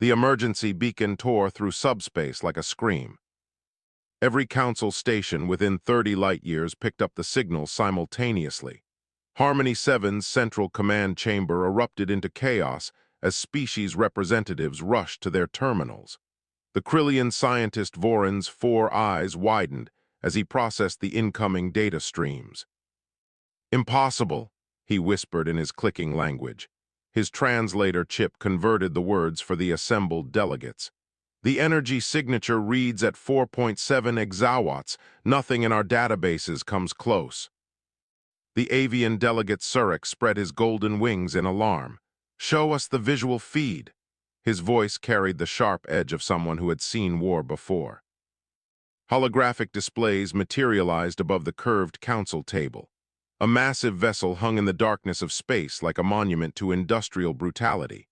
The emergency beacon tore through subspace like a scream. Every council station within 30 light-years picked up the signal simultaneously. Harmony 7's central command chamber erupted into chaos as species representatives rushed to their terminals. The Krillian scientist Voron's 4 eyes widened as he processed the incoming data streams. "Impossible," he whispered in his clicking language. His translator chip converted the words for the assembled delegates. "The energy signature reads at 4.7 exawatts. Nothing in our databases comes close." The avian delegate Surik spread his golden wings in alarm. "Show us the visual feed." His voice carried the sharp edge of someone who had seen war before. Holographic displays materialized above the curved council table. A massive vessel hung in the darkness of space like a monument to industrial brutality.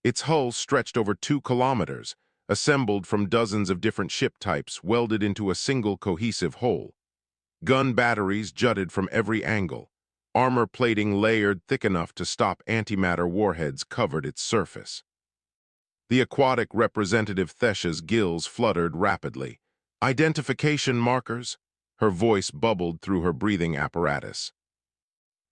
Its hull stretched over 2 kilometers, assembled from dozens of different ship types welded into a single cohesive whole. Gun batteries jutted from every angle. Armor plating layered thick enough to stop antimatter warheads covered its surface. The aquatic representative Thesha's gills fluttered rapidly. "Identification markers?" Her voice bubbled through her breathing apparatus.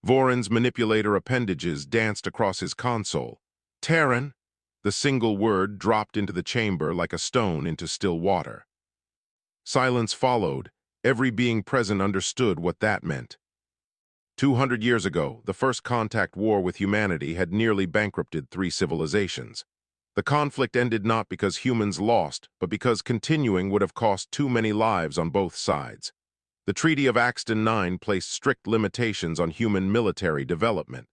Voron's manipulator appendages danced across his console. "Terran!" The single word dropped into the chamber like a stone into still water. Silence followed. Every being present understood what that meant. 200 years ago, the first contact war with humanity had nearly bankrupted 3 civilizations. The conflict ended not because humans lost, but because continuing would have cost too many lives on both sides. The Treaty of Axton 9 placed strict limitations on human military development.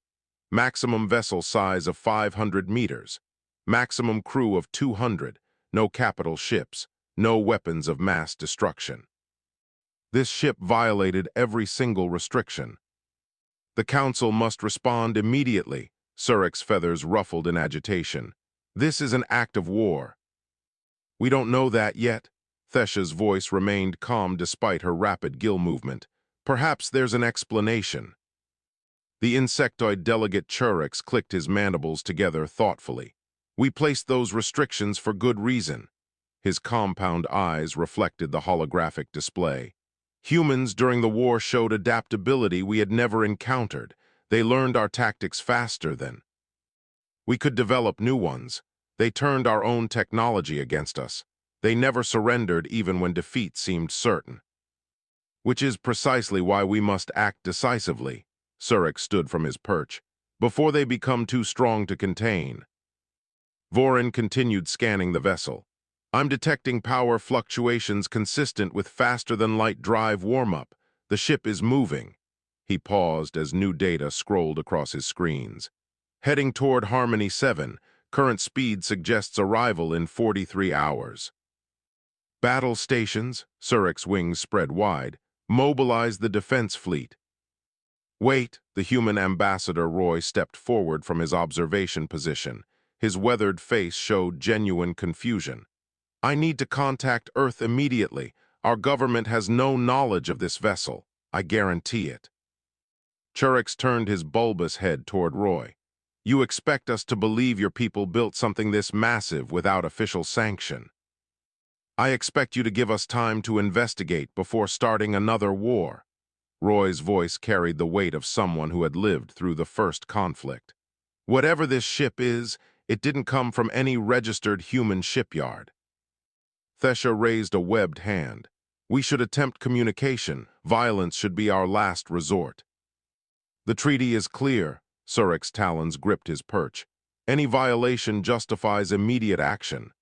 Maximum vessel size of 500 meters. Maximum crew of 200. No capital ships. No weapons of mass destruction. This ship violated every single restriction. "The Council must respond immediately." Surik's feathers ruffled in agitation. "This is an act of war." "We don't know that yet." Thesha's voice remained calm despite her rapid gill movement. "Perhaps there's an explanation." The insectoid delegate Churix clicked his mandibles together thoughtfully. "We placed those restrictions for good reason." His compound eyes reflected the holographic display. "Humans during the war showed adaptability we had never encountered. They learned our tactics faster than we could develop new ones. They turned our own technology against us. They never surrendered even when defeat seemed certain. Which is precisely why we must act decisively." Surik stood from his perch. "Before they become too strong to contain." Voron continued scanning the vessel. "I'm detecting power fluctuations consistent with faster-than-light drive warm-up. The ship is moving." He paused as new data scrolled across his screens. "Heading toward Harmony 7. Current speed suggests arrival in 43 hours. Battle stations," Surik's wings spread wide, "mobilize the defense fleet." "Wait," the human ambassador Roy stepped forward from his observation position. His weathered face showed genuine confusion. "I need to contact Earth immediately. Our government has no knowledge of this vessel. I guarantee it." Churix turned his bulbous head toward Roy. "You expect us to believe your people built something this massive without official sanction? I expect you to give us time to investigate before starting another war." Roy's voice carried the weight of someone who had lived through the first conflict. "Whatever this ship is, it didn't come from any registered human shipyard." Thesha raised a webbed hand. "We should attempt communication. Violence should be our last resort." "The treaty is clear." Surik's talons gripped his perch. "Any violation justifies immediate action."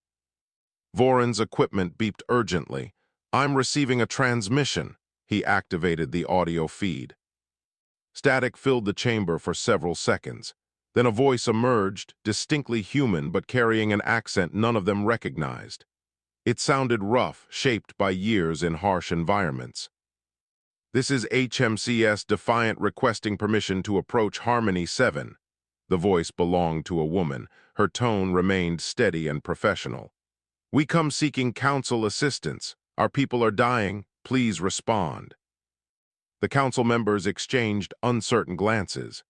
Voron's equipment beeped urgently. "I'm receiving a transmission." He activated the audio feed. Static filled the chamber for several seconds. Then a voice emerged, distinctly human but carrying an accent none of them recognized. It sounded rough, shaped by years in harsh environments. "This is HMCS Defiant requesting permission to approach Harmony 7. The voice belonged to a woman. Her tone remained steady and professional. "We come seeking council assistance. Our people are dying. Please respond." The council members exchanged uncertain glances.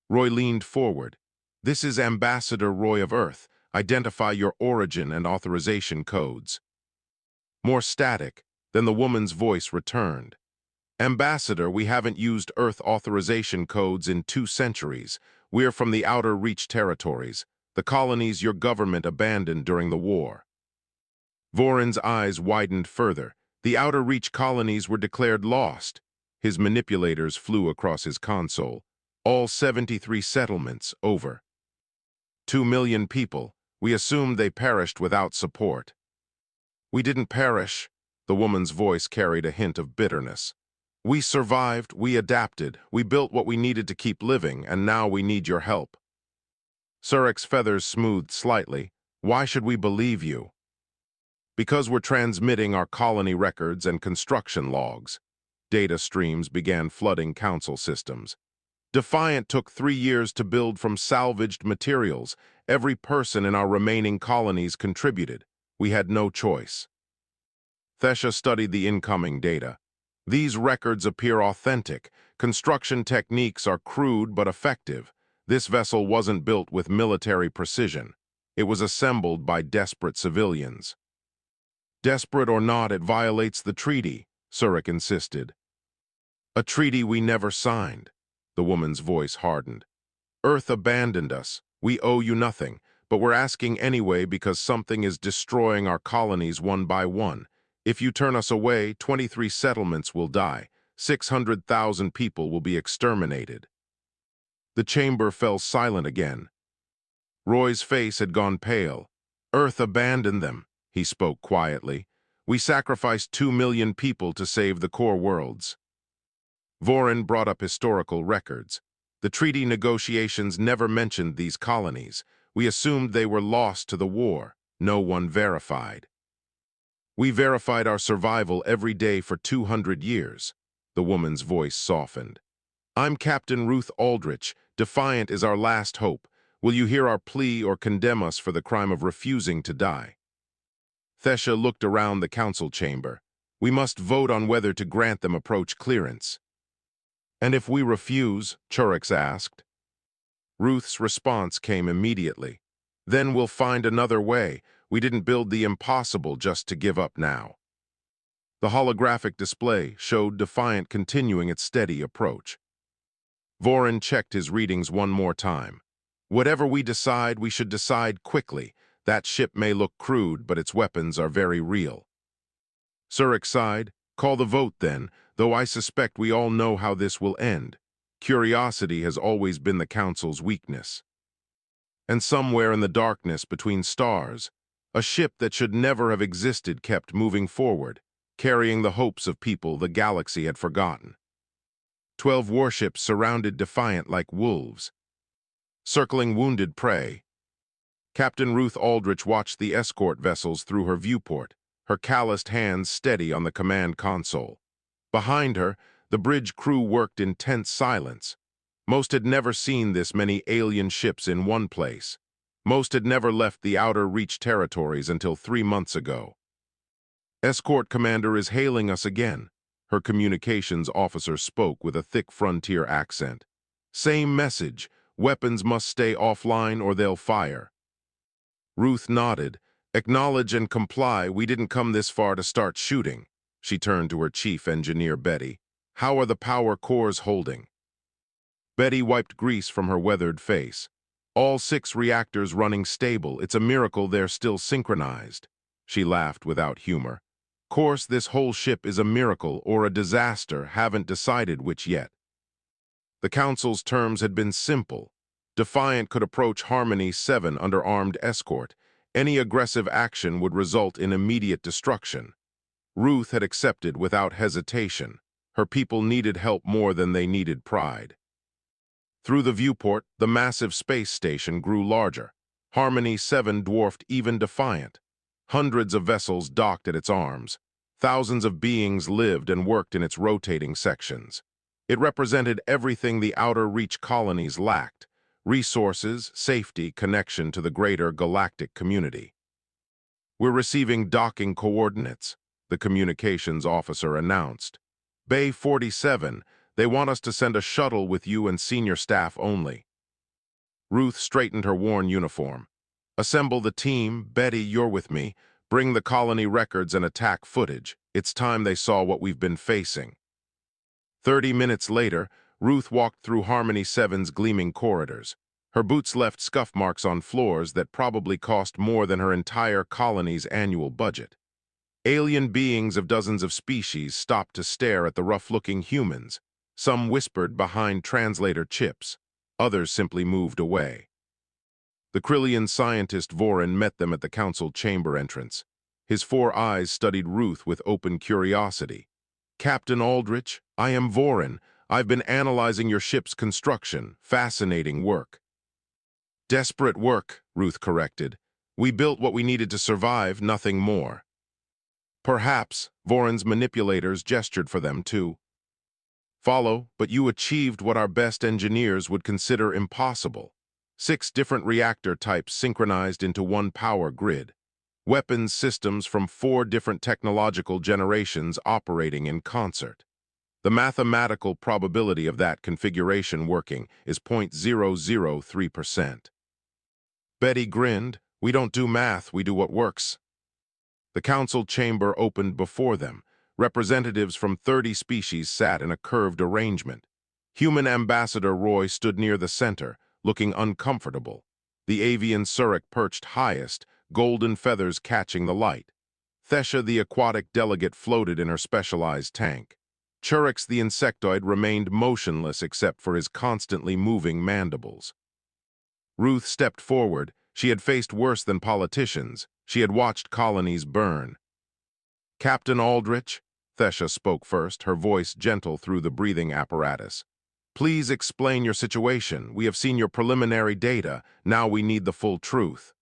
Roy leaned forward. "This is Ambassador Roy of Earth. Identify your origin and authorization codes. More static, then the woman's voice returned. Ambassador, we haven't used Earth authorization codes in 2 centuries. We're from the Outer Reach territories, the colonies your government abandoned during the war. Voron's eyes widened further. The Outer Reach colonies were declared lost. His manipulators flew across his console. All 73 settlements over. 2 million people. We assumed they perished without support. We didn't perish. The woman's voice carried a hint of bitterness. We survived, we adapted, we built what we needed to keep living, and now we need your help. Surek's feathers smoothed slightly. Why should we believe you? Because we're transmitting our colony records and construction logs. Data streams began flooding council systems. Defiant took 3 years to build from salvaged materials. Every person in our remaining colonies contributed. We had no choice. Thesha studied the incoming data. These records appear authentic. Construction techniques are crude but effective. This vessel wasn't built with military precision. It was assembled by desperate civilians. Desperate or not, it violates the treaty, Surek insisted. A treaty we never signed. The woman's voice hardened. Earth abandoned us. We owe you nothing, but we're asking anyway because something is destroying our colonies one by one. If you turn us away, 23 settlements will die. 600,000 people will be exterminated. The chamber fell silent again. Roy's face had gone pale. Earth abandoned them, he spoke quietly. We sacrificed 2 million people to save the core worlds. Voron brought up historical records. The treaty negotiations never mentioned these colonies. We assumed they were lost to the war. No one verified. We verified our survival every day for 200 years. The woman's voice softened. I'm Captain Ruth Aldrich. Defiant is our last hope. Will you hear our plea or condemn us for the crime of refusing to die? Thesha looked around the council chamber. We must vote on whether to grant them approach clearance. And if we refuse, Churix asked. Ruth's response came immediately. Then we'll find another way. We didn't build the impossible just to give up now. The holographic display showed Defiant continuing its steady approach. Voron checked his readings one more time. Whatever we decide, we should decide quickly. That ship may look crude, but its weapons are very real. Surek sighed. Call the vote then, though I suspect we all know how this will end. Curiosity has always been the Council's weakness. And somewhere in the darkness between stars, a ship that should never have existed kept moving forward, carrying the hopes of people the galaxy had forgotten. 12 warships surrounded Defiant like wolves, circling wounded prey. Captain Ruth Aldrich watched the escort vessels through her viewport, her calloused hands steady on the command console. Behind her, the bridge crew worked in tense silence. Most had never seen this many alien ships in one place. Most had never left the Outer Reach territories until 3 months ago. Escort Commander is hailing us again. Her communications officer spoke with a thick frontier accent. Same message. Weapons must stay offline or they'll fire. Ruth nodded. Acknowledge and comply. We didn't come this far to start shooting. She turned to her chief engineer, Betty. How are the power cores holding? Betty wiped grease from her weathered face. All 6 reactors running stable. It's a miracle they're still synchronized. She laughed without humor. Course, this whole ship is a miracle or a disaster, haven't decided which yet. The Council's terms had been simple. Defiant could approach Harmony 7 under armed escort. Any aggressive action would result in immediate destruction. Ruth had accepted without hesitation. Her people needed help more than they needed pride. Through the viewport, the massive space station grew larger. Harmony 7 dwarfed even Defiant. Hundreds of vessels docked at its arms. Thousands of beings lived and worked in its rotating sections. It represented everything the Outer Reach colonies lacked: resources, safety, connection to the greater galactic community. We're receiving docking coordinates, the communications officer announced. Bay 47, they want us to send a shuttle with you and senior staff only. Ruth straightened her worn uniform. Assemble the team. Betty, you're with me. Bring the colony records and attack footage. It's time they saw what we've been facing. 30 minutes later, Ruth walked through Harmony 7's gleaming corridors. Her boots left scuff marks on floors that probably cost more than her entire colony's annual budget. Alien beings of dozens of species stopped to stare at the rough-looking humans. Some whispered behind translator chips. Others simply moved away. The Krillian scientist Vorin met them at the council chamber entrance. His 4 eyes studied Ruth with open curiosity. "Captain Aldrich, I am Vorin. I've been analyzing your ship's construction. Fascinating work." "Desperate work," Ruth corrected. "We built what we needed to survive, nothing more." "Perhaps," Vorin's manipulators gestured for them too. "Follow, but you achieved what our best engineers would consider impossible. 6 different reactor types synchronized into one power grid. Weapons systems from 4 different technological generations operating in concert. The mathematical probability of that configuration working is 0.003%. Betty grinned. "We don't do math, we do what works." The council chamber opened before them. Representatives from 30 species sat in a curved arrangement. Human Ambassador Roy stood near the center, looking uncomfortable. The avian Surik perched highest, golden feathers catching the light. Thesha the aquatic delegate floated in her specialized tank. Churix the insectoid remained motionless except for his constantly moving mandibles. Ruth stepped forward. She had faced worse than politicians. She had watched colonies burn. "Captain Aldrich," Thesha spoke first, her voice gentle through the breathing apparatus. "Please explain your situation. We have seen your preliminary data. Now we need the full truth."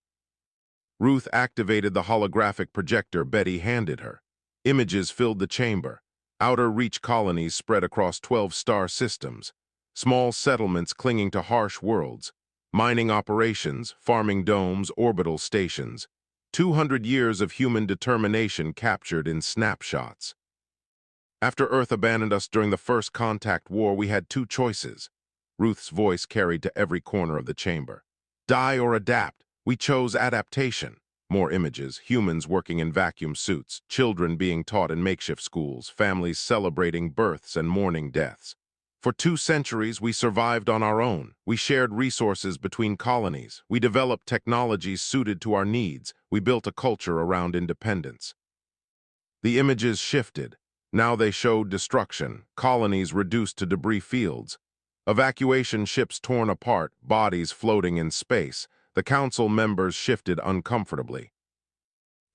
Ruth activated the holographic projector Betty handed her. Images filled the chamber. Outer Reach colonies spread across 12 star systems. Small settlements clinging to harsh worlds. Mining operations, farming domes, orbital stations. 200 years of human determination captured in snapshots. "After Earth abandoned us during the first contact war, we had 2 choices." Ruth's voice carried to every corner of the chamber. "Die or adapt. We chose adaptation." More images, humans working in vacuum suits, children being taught in makeshift schools, families celebrating births and mourning deaths. "For 2 centuries, we survived on our own. We shared resources between colonies. We developed technologies suited to our needs. We built a culture around independence." The images shifted. Now they showed destruction, colonies reduced to debris fields. Evacuation ships torn apart, bodies floating in space. The council members shifted uncomfortably.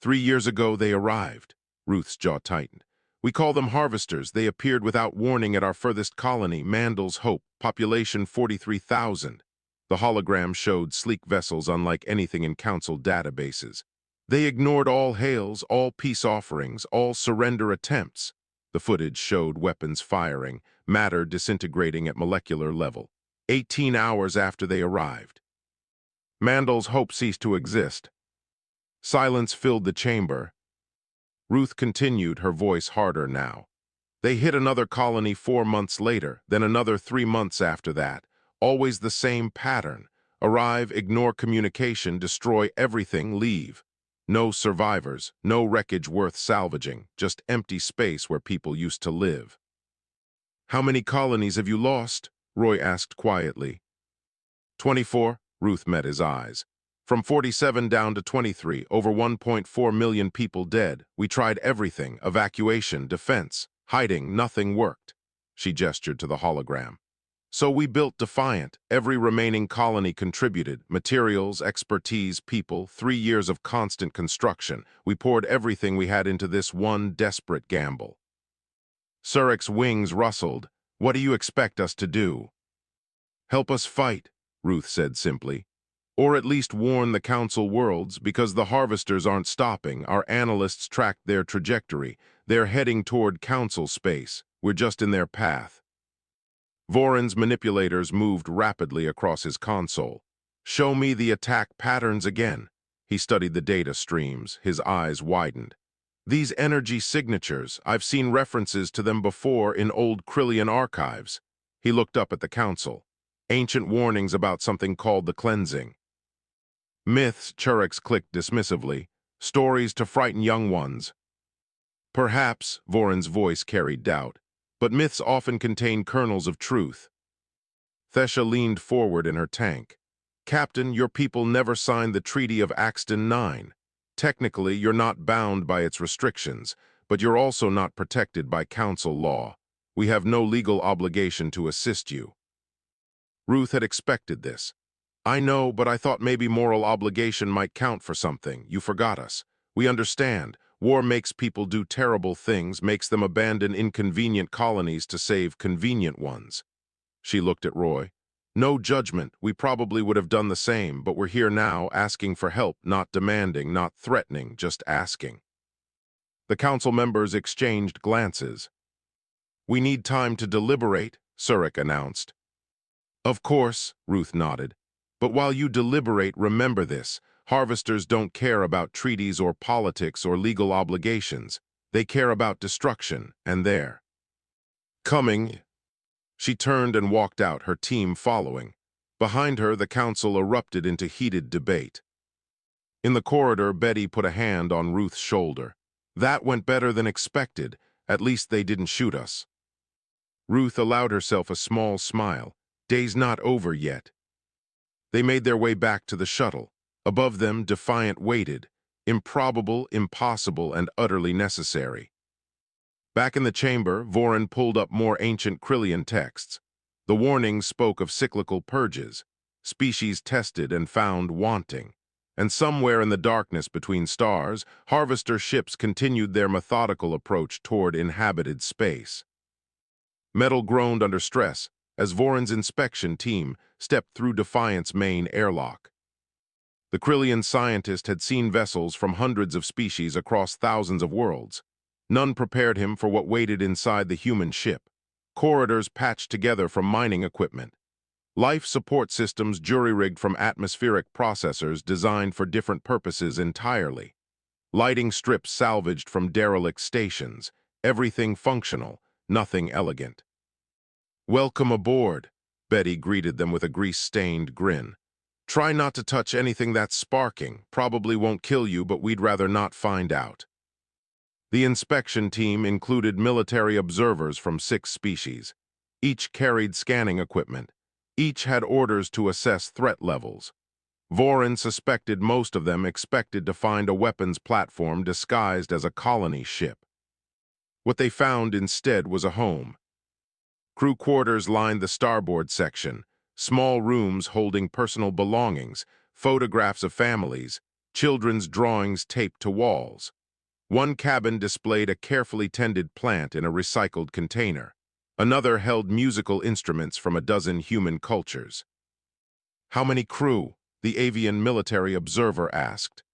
3 years ago they arrived. Ruth's jaw tightened. "We call them harvesters. They appeared without warning at our furthest colony, Mandel's Hope, population 43,000. The hologram showed sleek vessels unlike anything in council databases. They ignored all hails, all peace offerings, all surrender attempts. The footage showed weapons firing, matter disintegrating at molecular level. 18 hours after they arrived. Mandel's Hope ceased to exist. Silence filled the chamber. Ruth continued, her voice harder now. They hit another colony 4 months later, then another 3 months after that. Always the same pattern. Arrive, ignore communication, destroy everything, leave. No survivors, no wreckage worth salvaging, just empty space where people used to live. "How many colonies have you lost?" Roy asked quietly. 24, Ruth met his eyes. "From 47 down to 23, over 1.4 million people dead. We tried everything, evacuation, defense, hiding, nothing worked." She gestured to the hologram. "So we built Defiant. Every remaining colony contributed. Materials, expertise, people, 3 years of constant construction. We poured everything we had into this one desperate gamble." Surik's wings rustled. "What do you expect us to do?" "Help us fight," Ruth said simply. "Or at least warn the council worlds, because the harvesters aren't stopping. Our analysts tracked their trajectory. They're heading toward council space. We're just in their path." Vorin's manipulators moved rapidly across his console. "Show me the attack patterns again." He studied the data streams, his eyes widened. "These energy signatures, I've seen references to them before in old Krillian archives." He looked up at the council. "Ancient warnings about something called the cleansing." Myths, Churix clicked dismissively. Stories to frighten young ones. Perhaps, Voron's voice carried doubt, but myths often contain kernels of truth. Thesha leaned forward in her tank. Captain, your people never signed the Treaty of Axton 9. Technically, you're not bound by its restrictions, but you're also not protected by council law. We have no legal obligation to assist you. Ruth had expected this. I know, but I thought maybe moral obligation might count for something. You forgot us. We understand. War makes people do terrible things, makes them abandon inconvenient colonies to save convenient ones. She looked at Roy. No judgment. We probably would have done the same, but we're here now, asking for help, not demanding, not threatening, just asking. The council members exchanged glances. We need time to deliberate, Surik announced. Of course, Ruth nodded. But while you deliberate, remember this. Harvesters don't care about treaties or politics or legal obligations. They care about destruction, and they're coming. She turned and walked out, her team following. Behind her, the council erupted into heated debate. In the corridor, Betty put a hand on Ruth's shoulder. That went better than expected. At least they didn't shoot us. Ruth allowed herself a small smile. Day's not over yet. They made their way back to the shuttle. Above them, Defiant waited. Improbable, impossible, and utterly necessary. Back in the chamber, Voron pulled up more ancient Krillian texts. The warnings spoke of cyclical purges, species tested and found wanting. And somewhere in the darkness between stars, harvester ships continued their methodical approach toward inhabited space. Metal groaned under stress as Voron's inspection team stepped through Defiant's main airlock. The Krillian scientist had seen vessels from hundreds of species across thousands of worlds. None prepared him for what waited inside the human ship. Corridors patched together from mining equipment. Life support systems jury-rigged from atmospheric processors designed for different purposes entirely. Lighting strips salvaged from derelict stations. Everything functional, nothing elegant. Welcome aboard, Betty greeted them with a grease-stained grin. Try not to touch anything that's sparking. Probably won't kill you, but we'd rather not find out. The inspection team included military observers from 6 species. Each carried scanning equipment. Each had orders to assess threat levels. Voron suspected most of them expected to find a weapons platform disguised as a colony ship. What they found instead was a home. Crew quarters lined the starboard section, small rooms holding personal belongings, photographs of families, children's drawings taped to walls. One cabin displayed a carefully tended plant in a recycled container. Another held musical instruments from a dozen human cultures. How many crew? The avian military observer asked.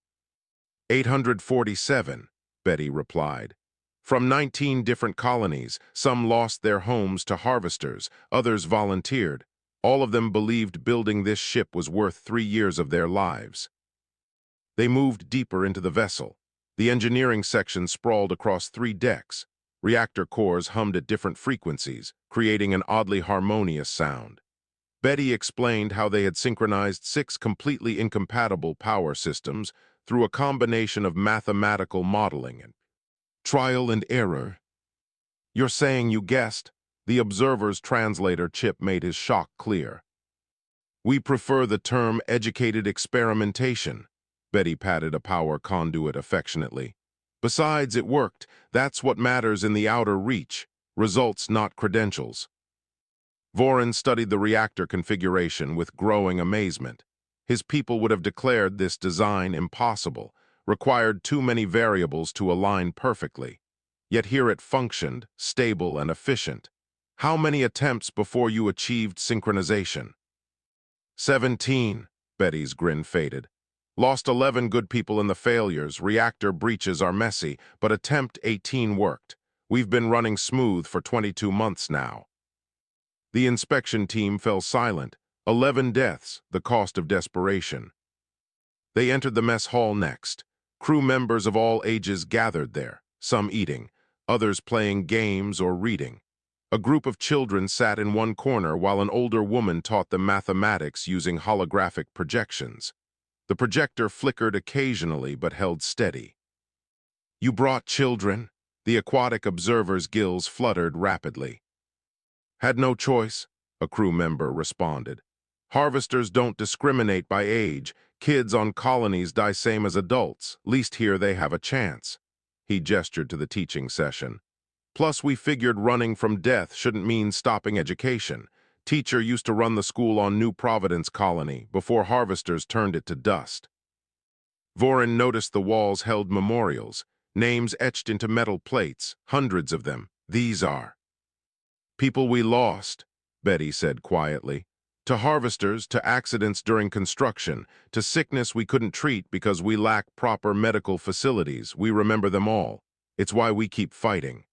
847, Betty replied. From 19 different colonies, some lost their homes to harvesters, others volunteered. All of them believed building this ship was worth 3 years of their lives. They moved deeper into the vessel. The engineering section sprawled across 3 decks. Reactor cores hummed at different frequencies, creating an oddly harmonious sound. Betty explained how they had synchronized 6 completely incompatible power systems through a combination of mathematical modeling and trial and error. You're saying you guessed? The observer's translator chip made his shock clear. We prefer the term educated experimentation. Betty patted a power conduit affectionately. Besides, it worked. That's what matters in the outer reach. Results, not credentials. Voron studied the reactor configuration with growing amazement. His people would have declared this design impossible, required too many variables to align perfectly. Yet here it functioned, stable and efficient. How many attempts before you achieved synchronization? 17, Betty's grin faded. Lost 11 good people in the failures. Reactor breaches are messy, but attempt 18 worked. We've been running smooth for 22 months now. The inspection team fell silent. 11 deaths, the cost of desperation. They entered the mess hall next. Crew members of all ages gathered there, some eating, others playing games or reading. A group of children sat in one corner while an older woman taught them mathematics using holographic projections. The projector flickered occasionally but held steady. "You brought children?" The aquatic observer's gills fluttered rapidly. "Had no choice," a crew member responded. "Harvesters don't discriminate by age. Kids on colonies die same as adults. Least here they have a chance." He gestured to the teaching session. "Plus, we figured running from death shouldn't mean stopping education. Teacher used to run the school on New Providence Colony before harvesters turned it to dust." Vorin noticed the walls held memorials, names etched into metal plates, hundreds of them. "These are people we lost," Betty said quietly. "To harvesters, to accidents during construction, to sickness we couldn't treat because we lack proper medical facilities. We remember them all. It's why we keep fighting."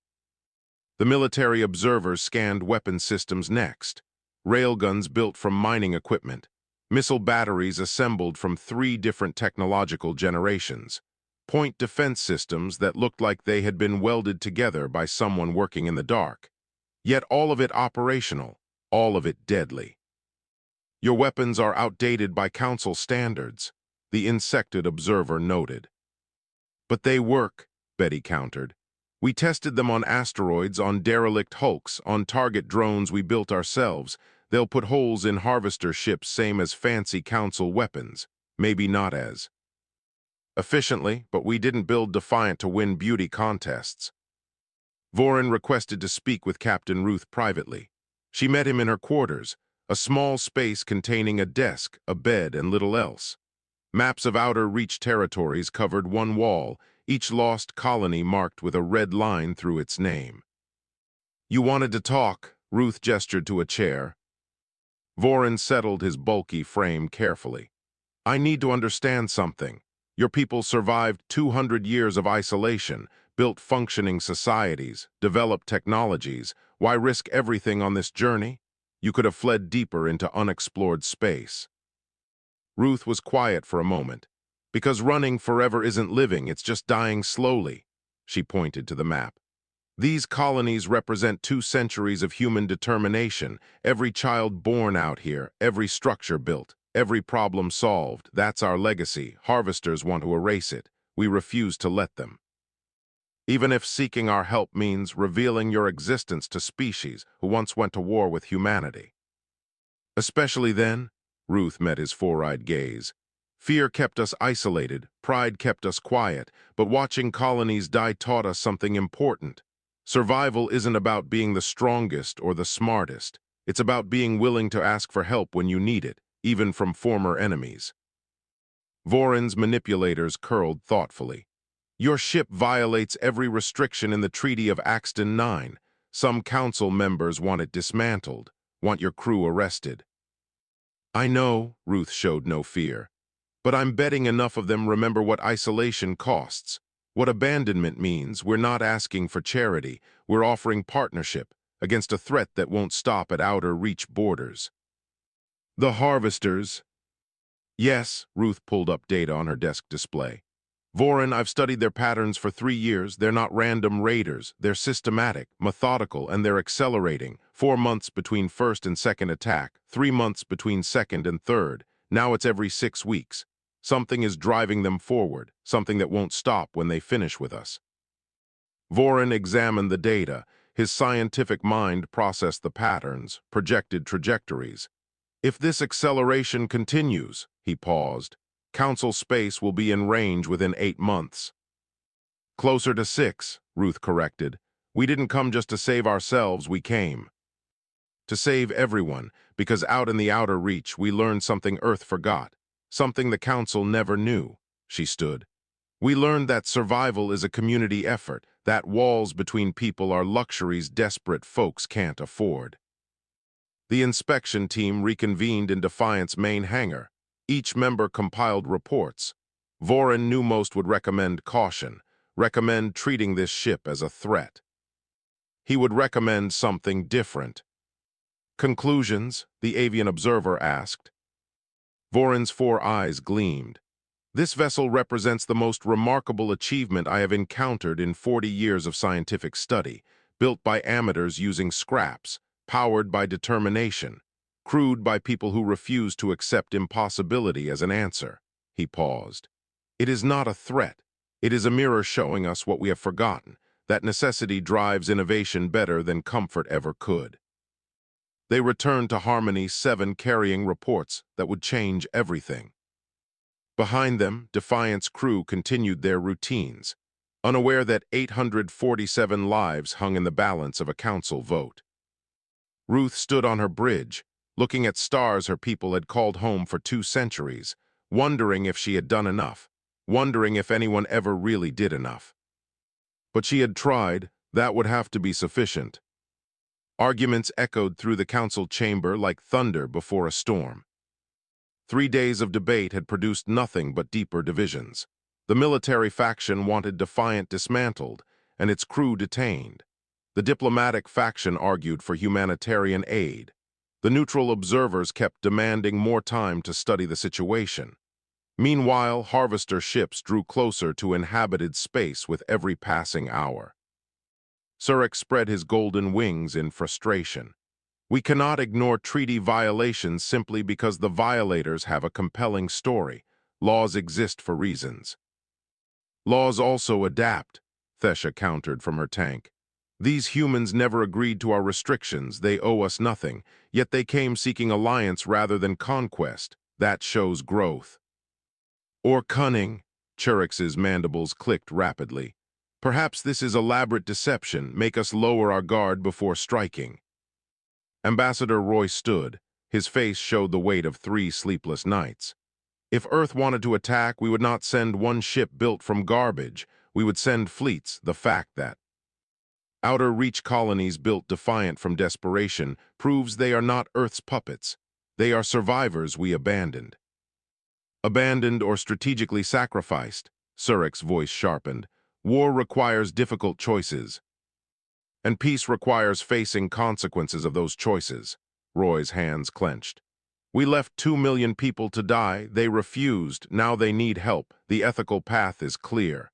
The military observers scanned weapon systems next. Railguns built from mining equipment. Missile batteries assembled from 3 different technological generations. Point defense systems that looked like they had been welded together by someone working in the dark. Yet all of it operational, all of it deadly. "Your weapons are outdated by Council standards," the insected observer noted. "But they work," Betty countered. "We tested them on asteroids, on derelict hulks, on target drones we built ourselves. They'll put holes in harvester ships same as fancy Council weapons. Maybe not as efficiently, but we didn't build Defiant to win beauty contests." Vorin requested to speak with Captain Ruth privately. She met him in her quarters, a small space containing a desk, a bed, and little else. Maps of outer reach territories covered one wall, each lost colony marked with a red line through its name. "You wanted to talk," Ruth gestured to a chair. Vorin settled his bulky frame carefully. "I need to understand something. Your people survived 200 years of isolation, built functioning societies, developed technologies. Why risk everything on this journey? You could have fled deeper into unexplored space." Ruth was quiet for a moment. "Because running forever isn't living, it's just dying slowly." She pointed to the map. "These colonies represent 2 centuries of human determination, every child born out here, every structure built, every problem solved. That's our legacy. Harvesters want to erase it. We refuse to let them. Even if seeking our help means revealing your existence to species who once went to war with humanity." "Especially then," Ruth met his four-eyed gaze. "Fear kept us isolated, pride kept us quiet, but watching colonies die taught us something important. Survival isn't about being the strongest or the smartest. It's about being willing to ask for help when you need it, even from former enemies." Vorin's manipulators curled thoughtfully. "Your ship violates every restriction in the Treaty of Axton 9. Some council members want it dismantled, want your crew arrested." "I know," Ruth showed no fear. "But I'm betting enough of them remember what isolation costs. What abandonment means. We're not asking for charity. We're offering partnership against a threat that won't stop at outer reach borders." "The harvesters." "Yes," Ruth pulled up data on her desk display. "Vorin, I've studied their patterns for 3 years. They're not random raiders. They're systematic, methodical, and they're accelerating. 4 months between first and second attack, 3 months between second and third. Now it's every 6 weeks. Something is driving them forward, something that won't stop when they finish with us." Vorin examined the data. His scientific mind processed the patterns, projected trajectories. "If this acceleration continues," he paused, "Council space will be in range within 8 months. "Closer to 6, Ruth corrected. "We didn't come just to save ourselves, we came to save everyone, because out in the outer reach we learned something Earth forgot. Something the Council never knew." She stood. "We learned that survival is a community effort, that walls between people are luxuries desperate folks can't afford." The inspection team reconvened in Defiant's main hangar. Each member compiled reports. Vorin knew most would recommend caution, recommend treating this ship as a threat. He would recommend something different. "Conclusions?" the avian observer asked. Vorin's 4 eyes gleamed. "This vessel represents the most remarkable achievement I have encountered in 40 years of scientific study, built by amateurs using scraps, powered by determination, crewed by people who refuse to accept impossibility as an answer." He paused. It is not a threat. It is a mirror showing us what we have forgotten, that necessity drives innovation better than comfort ever could. They returned to Harmony 7 carrying reports that would change everything. Behind them, Defiant's crew continued their routines, unaware that 847 lives hung in the balance of a council vote. Ruth stood on her bridge, looking at stars her people had called home for 2 centuries, wondering if she had done enough, wondering if anyone ever really did enough. But she had tried. That would have to be sufficient. Arguments echoed through the council chamber like thunder before a storm. 3 days of debate had produced nothing but deeper divisions. The military faction wanted Defiant dismantled and its crew detained. The diplomatic faction argued for humanitarian aid. The neutral observers kept demanding more time to study the situation. Meanwhile, harvester ships drew closer to inhabited space with every passing hour. Surik spread his golden wings in frustration. We cannot ignore treaty violations simply because the violators have a compelling story. Laws exist for reasons. Laws also adapt, Thesha countered from her tank. These humans never agreed to our restrictions. They owe us nothing, yet they came seeking alliance rather than conquest. That shows growth. Or cunning. Churix's mandibles clicked rapidly. Perhaps this is elaborate deception, make us lower our guard before striking. Ambassador Roy stood. His face showed the weight of 3 sleepless nights. If Earth wanted to attack, we would not send one ship built from garbage. We would send fleets. The fact that outer reach colonies built Defiant from desperation proves they are not Earth's puppets. They are survivors we abandoned. Abandoned or strategically sacrificed, Surik's voice sharpened. War requires difficult choices. And peace requires facing consequences of those choices. Roy's hands clenched. We left 2 million people to die. They refused. Now they need help. The ethical path is clear.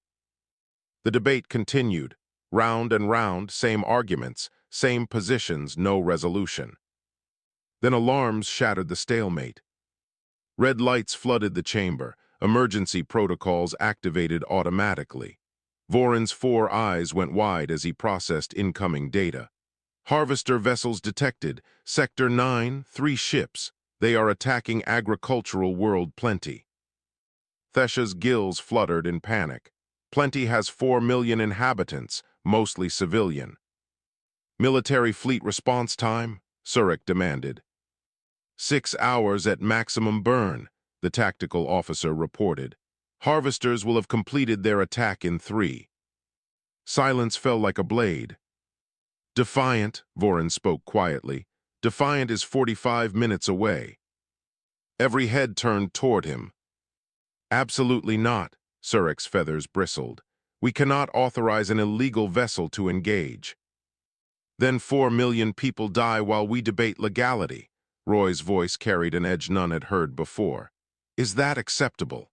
The debate continued. Round and round, same arguments, same positions, no resolution. Then alarms shattered the stalemate. Red lights flooded the chamber. Emergency protocols activated automatically. Voron's 4 eyes went wide as he processed incoming data. Harvester vessels detected. Sector 9, 3 ships. They are attacking agricultural world Plenty. Thesha's gills fluttered in panic. Plenty has 4 million inhabitants, mostly civilian. Military fleet response time? Surik demanded. 6 hours at maximum burn, the tactical officer reported. Harvesters will have completed their attack in 3. Silence fell like a blade. Defiant, Voron spoke quietly. Defiant is 45 minutes away. Every head turned toward him. Absolutely not, Surik's feathers bristled. We cannot authorize an illegal vessel to engage. Then 4 million people die while we debate legality. Roy's voice carried an edge none had heard before. Is that acceptable?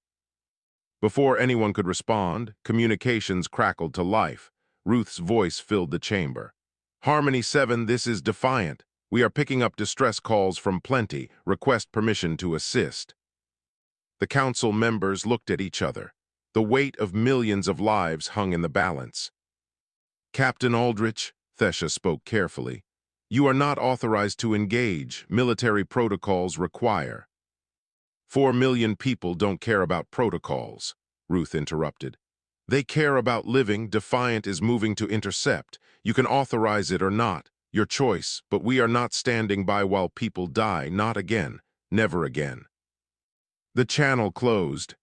Before anyone could respond, communications crackled to life. Ruth's voice filled the chamber. Harmony 7, this is Defiant. We are picking up distress calls from Plenty. Request permission to assist. The council members looked at each other. The weight of millions of lives hung in the balance. Captain Aldrich, Thesha spoke carefully, you are not authorized to engage. Military protocols require. 4 million people don't care about protocols, Ruth interrupted. They care about living. Defiant is moving to intercept. You can authorize it or not, your choice, but we are not standing by while people die. Not again, never again. The channel closed.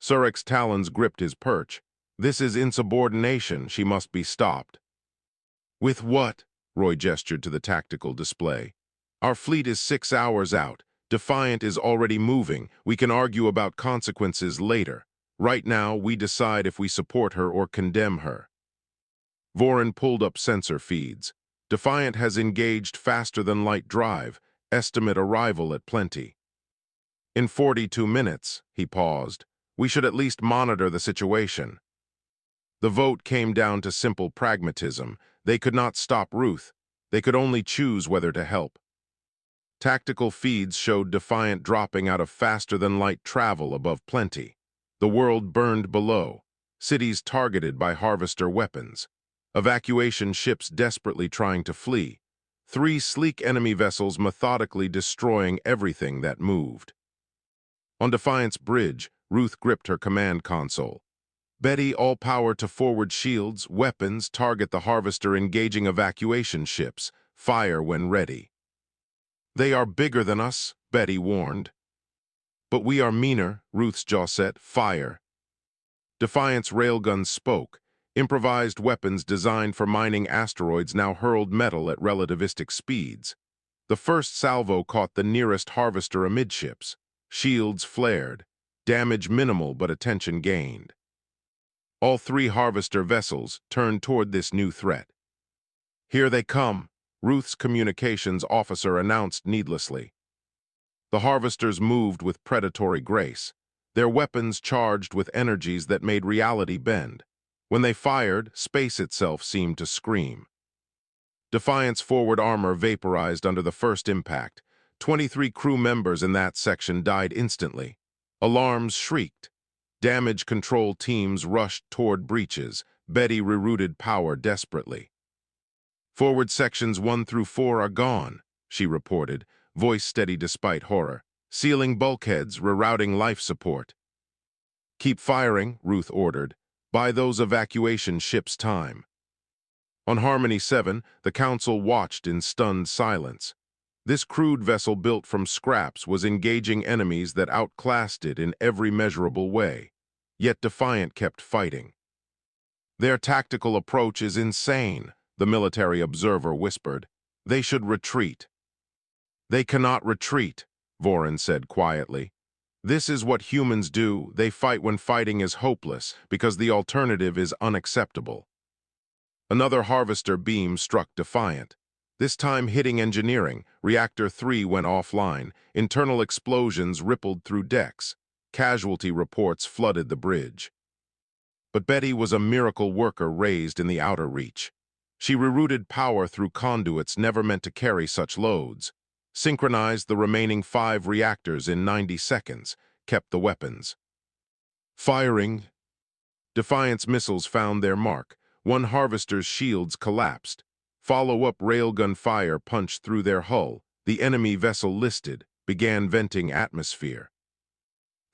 Surik's talons gripped his perch. This is insubordination. She must be stopped. With what? Roy gestured to the tactical display. Our fleet is 6 hours out. Defiant is already moving. We can argue about consequences later. Right now, we decide if we support her or condemn her. Voron pulled up sensor feeds. Defiant has engaged faster than light drive. Estimate arrival at Plenty. In 42 minutes, he paused. We should at least monitor the situation. The vote came down to simple pragmatism. They could not stop Ruth. They could only choose whether to help. Tactical feeds showed Defiant dropping out of faster-than-light travel above plenty. The world burned below, cities targeted by harvester weapons, evacuation ships desperately trying to flee, 3 sleek enemy vessels methodically destroying everything that moved. On Defiant's bridge, Ruth gripped her command console. Betty, all power to forward shields, weapons, target the harvester engaging evacuation ships, fire when ready. They are bigger than us, Betty warned. But we are meaner, Ruth's jaw set, fire. Defiant's railguns spoke. Improvised weapons designed for mining asteroids now hurled metal at relativistic speeds. The first salvo caught the nearest harvester amidships. Shields flared. Damage minimal but attention gained. All 3 harvester vessels turned toward this new threat. Here they come, Ruth's communications officer announced needlessly. The harvesters moved with predatory grace, their weapons charged with energies that made reality bend. When they fired, space itself seemed to scream. Defiant's forward armor vaporized under the first impact. 23 crew members in that section died instantly. Alarms shrieked. Damage control teams rushed toward breaches. Betty rerouted power desperately. Forward sections 1 through 4 are gone, she reported, voice steady despite horror. Sealing bulkheads, rerouting life support. Keep firing, Ruth ordered. Buy those evacuation ships time. On Harmony 7, the Council watched in stunned silence. This crude vessel built from scraps was engaging enemies that outclassed it in every measurable way. Yet Defiant kept fighting. Their tactical approach is insane, the military observer whispered. They should retreat. They cannot retreat, Vorin said quietly. This is what humans do. They fight when fighting is hopeless, because the alternative is unacceptable. Another harvester beam struck Defiant. This time hitting engineering, Reactor 3 went offline. Internal explosions rippled through decks. Casualty reports flooded the bridge. But Betty was a miracle worker raised in the outer reach. She rerouted power through conduits never meant to carry such loads, synchronized the remaining 5 reactors in 90 seconds, kept the weapons. Firing. Defiant's missiles found their mark. One harvester's shields collapsed. Follow-up railgun fire punched through their hull. The enemy vessel listed, began venting atmosphere.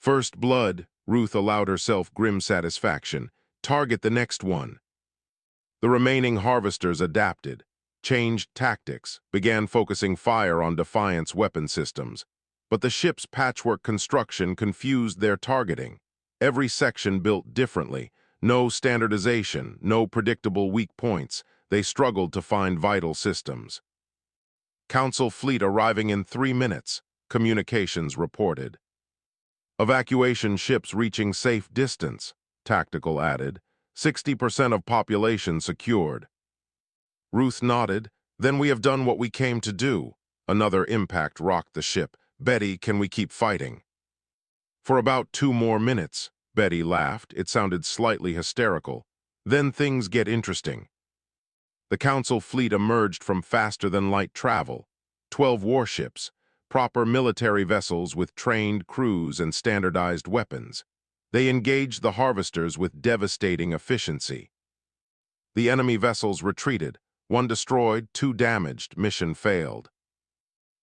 First blood, Ruth allowed herself grim satisfaction. Target the next one. The remaining harvesters adapted, changed tactics, began focusing fire on Defiant's weapon systems. But the ship's patchwork construction confused their targeting. Every section built differently. No standardization, no predictable weak points. They struggled to find vital systems. Council fleet arriving in 3 minutes, communications reported. Evacuation ships reaching safe distance, Tactical added. 60% of population secured. Ruth nodded. Then we have done what we came to do. Another impact rocked the ship. Betty, can we keep fighting? For about 2 more minutes, Betty laughed. It sounded slightly hysterical. Then things get interesting. The Council fleet emerged from faster-than-light travel. 12 warships, proper military vessels with trained crews and standardized weapons. They engaged the harvesters with devastating efficiency. The enemy vessels retreated. 1 destroyed, 2 damaged, mission failed.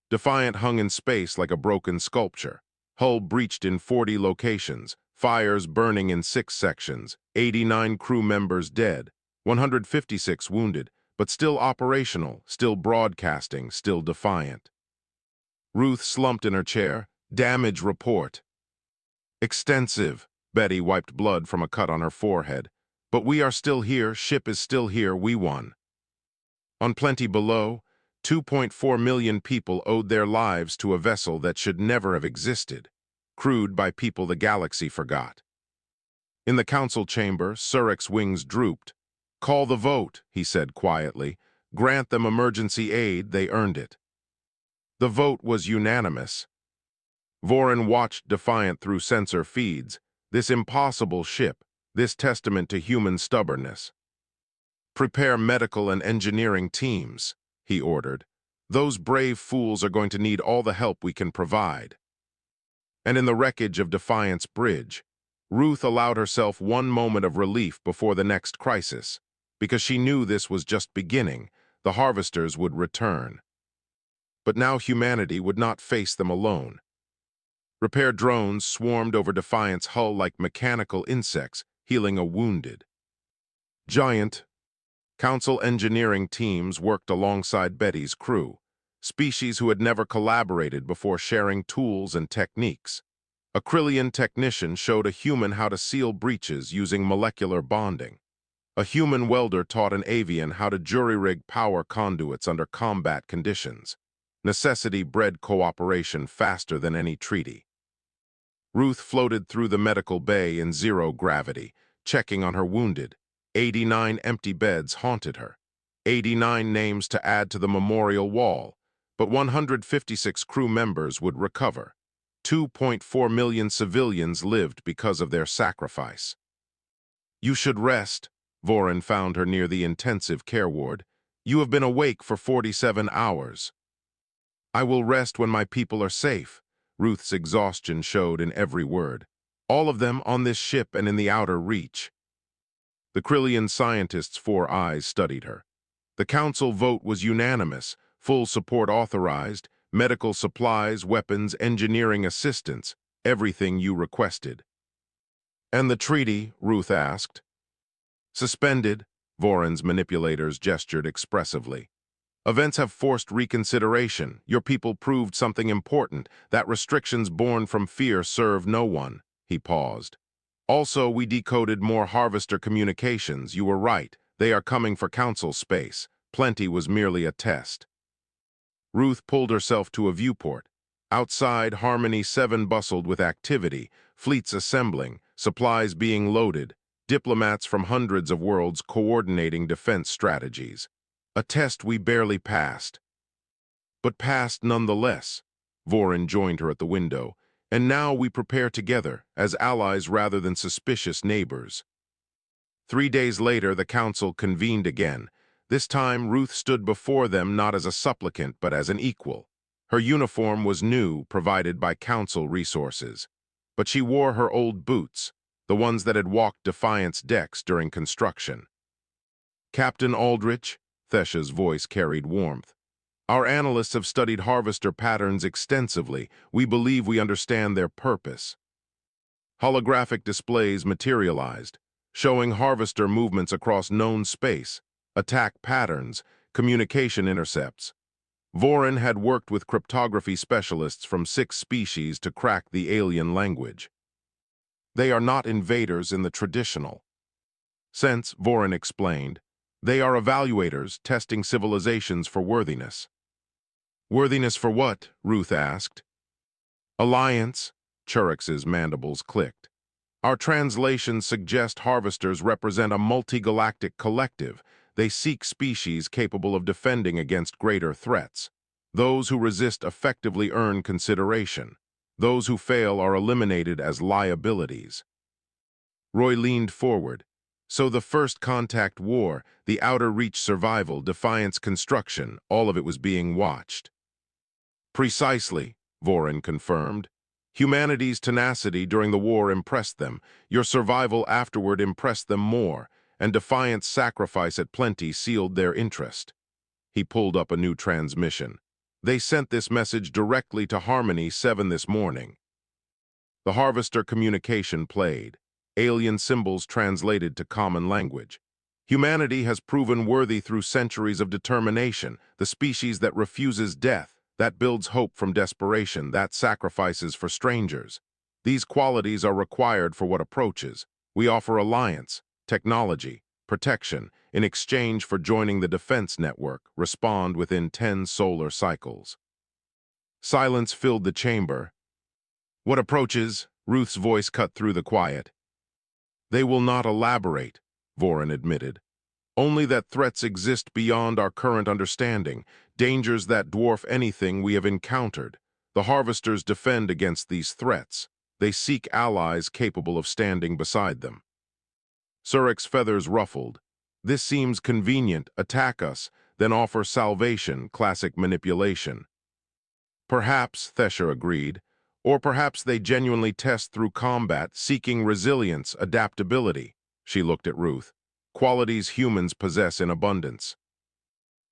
Defiant hung in space like a broken sculpture. Hull breached in 40 locations, fires burning in 6 sections, 89 crew members dead, 156 wounded, but still operational, still broadcasting, still Defiant. Ruth slumped in her chair. Damage report. Extensive. Betty wiped blood from a cut on her forehead. But we are still here, ship is still here, we won. On Plenty below, 2.4 million people owed their lives to a vessel that should never have existed, crewed by people the galaxy forgot. In the council chamber, Surek's wings drooped. Call the vote, he said quietly. Grant them emergency aid, they earned it. The vote was unanimous. Vorin watched Defiant through sensor feeds. This impossible ship, this testament to human stubbornness. Prepare medical and engineering teams, he ordered. Those brave fools are going to need all the help we can provide. And in the wreckage of Defiance Bridge, Ruth allowed herself one moment of relief before the next crisis, because she knew this was just beginning. The harvesters would return. But now humanity would not face them alone. Repair drones swarmed over Defiant's hull like mechanical insects, healing a wounded. Giant Council engineering teams worked alongside Betty's crew, species who had never collaborated before sharing tools and techniques. A Krillian technician showed a human how to seal breaches using molecular bonding. A human welder taught an avian how to jury-rig power conduits under combat conditions. Necessity bred cooperation faster than any treaty. Ruth floated through the medical bay in zero gravity, checking on her wounded. 89 empty beds haunted her. 89 names to add to the memorial wall, but 156 crew members would recover. 2.4 million civilians lived because of their sacrifice. You should rest, Vorin found her near the intensive care ward. You have been awake for 47 hours. I will rest when my people are safe, Ruth's exhaustion showed in every word. All of them on this ship and in the outer reach. The Krillian scientist's 4 eyes studied her. The council vote was unanimous, full support authorized, medical supplies, weapons, engineering assistance, everything you requested. And the treaty, Ruth asked. Suspended, Vorin's manipulators gestured expressively. Events have forced reconsideration. Your people proved something important, that restrictions born from fear serve no one. He paused. Also, we decoded more harvester communications. You were right. They are coming for council space. Plenty was merely a test. Ruth pulled herself to a viewport. Outside, Harmony 7 bustled with activity, fleets assembling, supplies being loaded, diplomats from hundreds of worlds coordinating defense strategies. A test we barely passed. But passed nonetheless. Vorin joined her at the window. And now we prepare together, as allies rather than suspicious neighbors. 3 days later, the council convened again. This time, Ruth stood before them not as a supplicant, but as an equal. Her uniform was new, provided by council resources. But she wore her old boots, the ones that had walked Defiant's decks during construction. Captain Aldrich, Thesha's voice carried warmth. Our analysts have studied harvester patterns extensively. We believe we understand their purpose. Holographic displays materialized, showing harvester movements across known space, attack patterns, communication intercepts. Vorin had worked with cryptography specialists from 6 species to crack the alien language. They are not invaders in the traditional sense, Vorin explained. They are evaluators testing civilizations for worthiness. Worthiness for what? Ruth asked. Alliance, Churix's mandibles clicked. Our translations suggest harvesters represent a multi-galactic collective. They seek species capable of defending against greater threats. Those who resist effectively earn consideration. Those who fail are eliminated as liabilities. Roy leaned forward. So the first contact war, the outer reach survival, Defiance construction, all of it was being watched. Precisely, Vorin confirmed. Humanity's tenacity during the war impressed them. Your survival afterward impressed them more, and Defiant's sacrifice at Plenty sealed their interest. He pulled up a new transmission. They sent this message directly to Harmony 7 this morning. The Harvester communication played. Alien symbols translated to common language. Humanity has proven worthy through centuries of determination, the species that refuses death, that builds hope from desperation, that sacrifices for strangers. These qualities are required for what approaches. We offer alliance, technology, protection, in exchange for joining the defense network, respond within 10 solar cycles. Silence filled the chamber. What approaches? Ruth's voice cut through the quiet. They will not elaborate, Vorin admitted. Only that threats exist beyond our current understanding, dangers that dwarf anything we have encountered. The harvesters defend against these threats. They seek allies capable of standing beside them. Surek's feathers ruffled. This seems convenient. Attack us. then offer salvation, classic manipulation. Perhaps, Thesher agreed, or perhaps they genuinely test through combat, seeking resilience, adaptability. She looked at Ruth, qualities humans possess in abundance.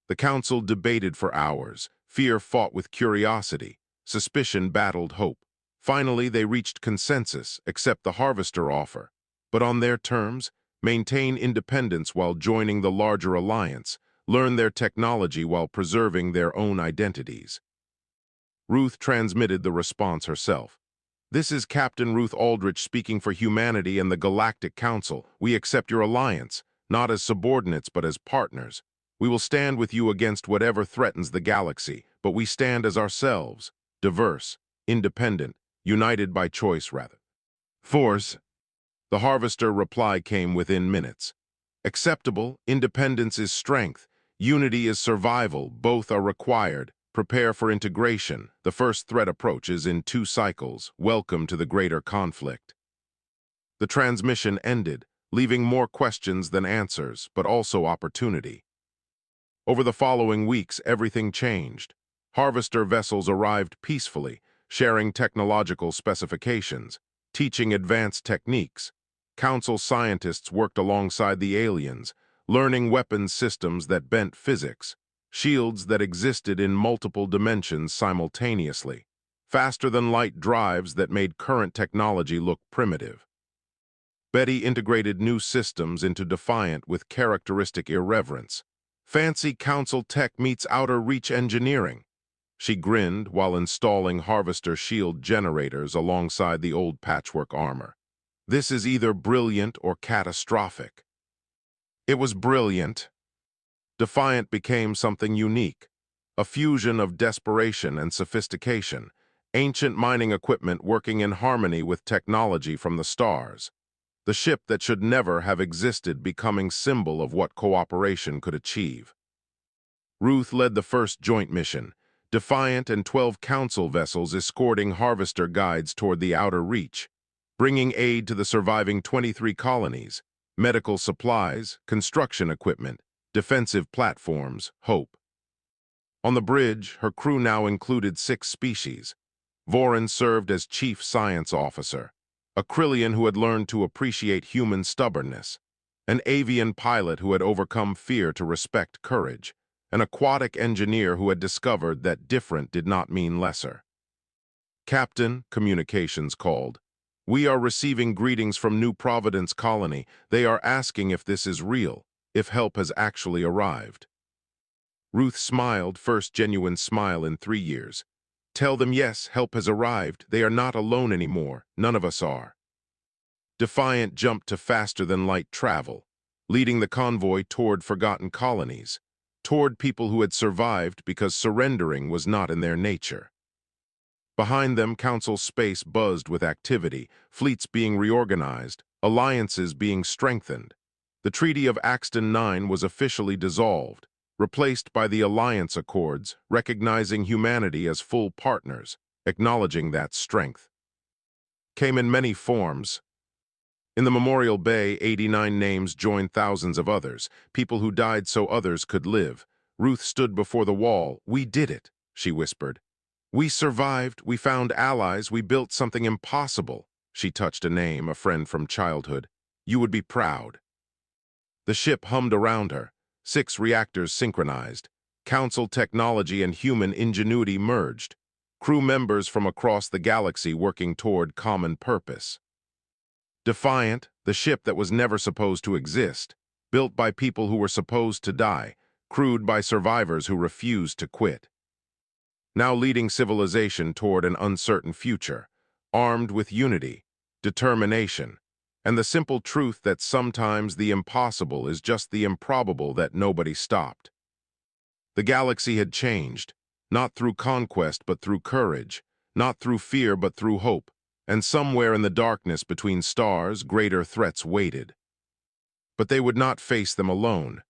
The council debated for hours. Fear fought with curiosity. Suspicion battled hope. Finally, they reached consensus, accept the Harvester offer, but on their terms, maintain independence while joining the larger alliance, learn their technology while preserving their own identities. Ruth transmitted the response herself. "This is Captain Ruth Aldrich speaking for humanity and the Galactic Council. We accept your alliance, not as subordinates but as partners. We will stand with you against whatever threatens the galaxy, but we stand as ourselves, diverse, independent, united by choice rather." Force. The Harvester reply came within minutes. "Acceptable, independence is strength, unity is survival, both are required. Prepare for integration. The first threat approaches in 2 cycles. Welcome to the greater conflict." The transmission ended, leaving more questions than answers, but also opportunity. Over the following weeks, everything changed. Harvester vessels arrived peacefully, sharing technological specifications, teaching advanced techniques. Council scientists worked alongside the aliens, learning weapons systems that bent physics, shields that existed in multiple dimensions simultaneously, faster-than-light drives that made current technology look primitive. Betty integrated new systems into Defiant with characteristic irreverence. Fancy council tech meets outer reach engineering. She grinned while installing Harvester shield generators alongside the old patchwork armor. This is either brilliant or catastrophic. It was brilliant. Defiant became something unique, a fusion of desperation and sophistication, ancient mining equipment working in harmony with technology from the stars. The ship that should never have existed becoming symbol of what cooperation could achieve. Ruth led the first joint mission, Defiant and 12 council vessels escorting Harvester guides toward the outer reach, bringing aid to the surviving 23 colonies, medical supplies, construction equipment, defensive platforms, hope. On the bridge, her crew now included 6 species. Vorin served as chief science officer, a Krillian who had learned to appreciate human stubbornness, an avian pilot who had overcome fear to respect courage, an aquatic engineer who had discovered that different did not mean lesser. "Captain," communications called, "we are receiving greetings from New Providence Colony. They are asking if this is real, if help has actually arrived." Ruth smiled, first genuine smile in 3 years. "Tell them yes, help has arrived. They are not alone anymore. None of us are." Defiant jumped to faster-than-light travel, leading the convoy toward forgotten colonies, toward people who had survived because surrendering was not in their nature. Behind them, Council space buzzed with activity, fleets being reorganized, alliances being strengthened. The Treaty of Axton 9 was officially dissolved, replaced by the Alliance Accords, recognizing humanity as full partners, acknowledging that strength. Came in many forms. In the Memorial Bay, 89 names joined thousands of others, people who died so others could live. Ruth stood before the wall. "We did it," she whispered. "We survived, we found allies, we built something impossible." She touched a name, a friend from childhood. "You would be proud." The ship hummed around her. 6 reactors synchronized. Council technology and human ingenuity merged. Crew members from across the galaxy working toward common purpose. Defiant, the ship that was never supposed to exist, built by people who were supposed to die, crewed by survivors who refused to quit. Now leading civilization toward an uncertain future, armed with unity, determination, and the simple truth that sometimes the impossible is just the improbable that nobody stopped. The galaxy had changed, not through conquest but through courage, not through fear but through hope, and somewhere in the darkness between stars, greater threats waited. But they would not face them alone.